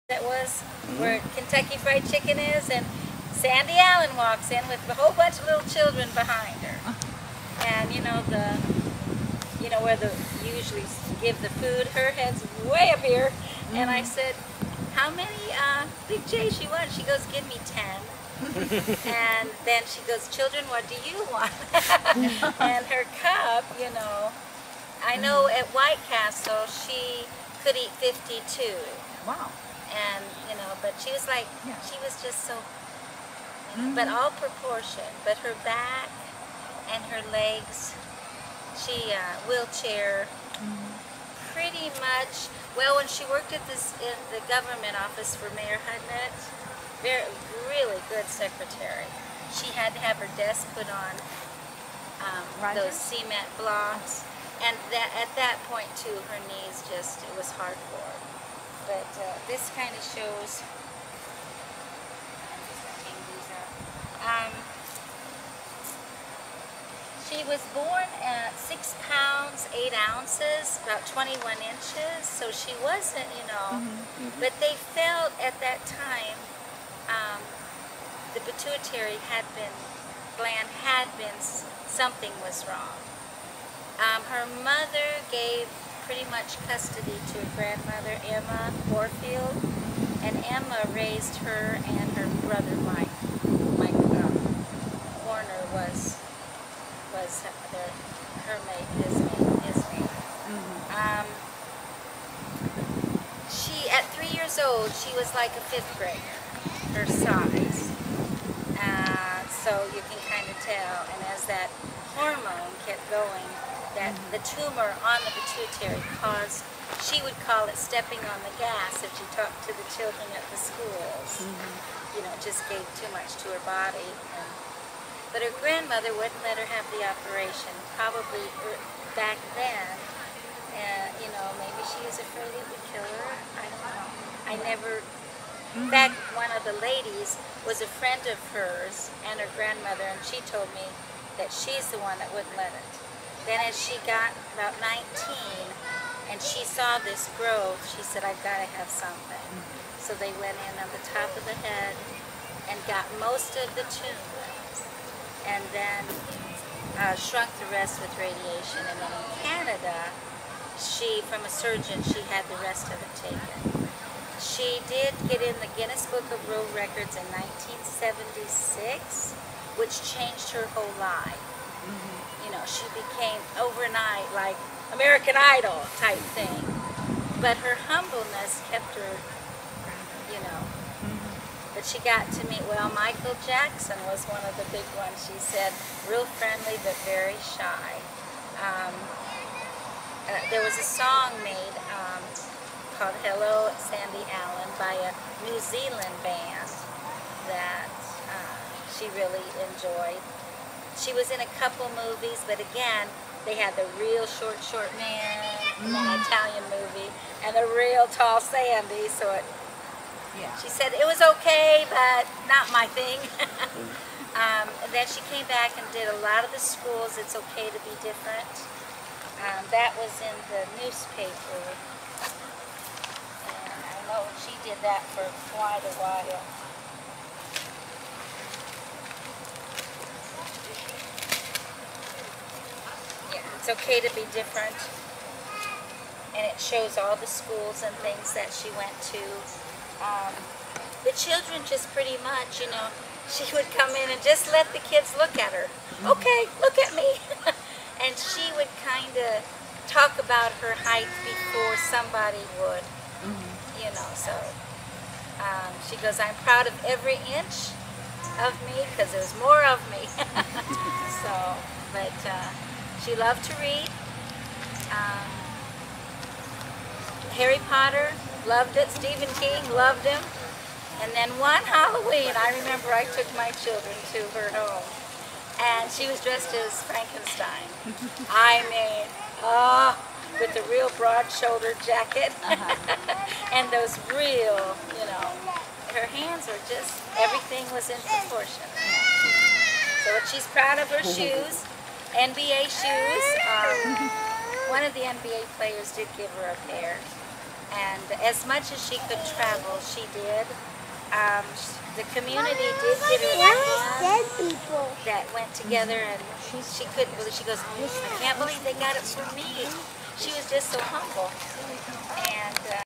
That was where Kentucky Fried Chicken is, and Sandy Allen walks in with a whole bunch of little children behind her. And where the usually give the food, her head's way up here. And I said, how many Big J's you want? She goes, give me 10. And then she goes, children, what do you want? And her cup, I know at White Castle she could eat 52. Wow. And, but she was like, she was just so, but all proportion. But her back and her legs, she, wheelchair, pretty much, well, when she worked at in the government office for Mayor Hudnett, really good secretary. She had to have her desk put on those cement blocks. And at that point, too, her knees just, it was hard for her. But this kind of shows, she was born at 6 pounds, 8 ounces, about 21 inches, so she wasn't, but they felt at that time the pituitary gland had been, something was wrong. Her mother gave pretty much custody to her grandmother, Emma Warfield, and Emma raised her and her brother Mike. Mike Warner was her mate, his mate. She, at 3 years old, she was like a 5th grader, her size. So you can kind of tell, and as that hormone kept going, that the tumor on the pituitary caused, she would call it stepping on the gas if she talked to the children at the schools. It just gave too much to her body. But her grandmother wouldn't let her have the operation, probably back then. Maybe she was afraid it would kill her. I don't know. I never, in fact, one of the ladies was a friend of hers and her grandmother, and she told me that she's the one that wouldn't let it. Then as she got about 19 and she saw this growth, she said, I've got to have something. So they went in on the top of the head and got most of the tumors, and then shrunk the rest with radiation. And then in Canada, from a surgeon, she had the rest of it taken. She did get in the Guinness Book of World Records in 1976, which changed her whole life. She became overnight like American Idol type thing. But her humbleness kept her, But she got to meet, Michael Jackson was one of the big ones. She said, real friendly but very shy. There was a song made called Hello Sandy Allen by a New Zealand band that she really enjoyed. She was in a couple movies, but again, they had the real short man in an Italian movie and the real tall Sandy, so she said it was okay, but not my thing. And then she came back and did a lot of the schools, It's Okay to Be Different. That was in the newspaper, and I know she did that for quite a while. It's Okay to Be Different, and it shows all the schools and things that she went to. The children just pretty much, she would come in and just let the kids look at her. Okay, look at me. And she would kind of talk about her height before somebody would, so she goes, I'm proud of every inch of me because there's more of me. She loved to read. Harry Potter, loved it. Stephen King, loved him. And then one Halloween, I remember I took my children to her home, and she was dressed as Frankenstein. I mean, with a real broad-shouldered jacket, and those real, her hands were just, everything was in proportion. So she's proud of her shoes. NBA shoes. One of the NBA players did give her a pair. And as much as she could travel, she did. The community did give her a hand that went together, and she couldn't believe. She goes, I can't believe they got it for me. She was just so humble. And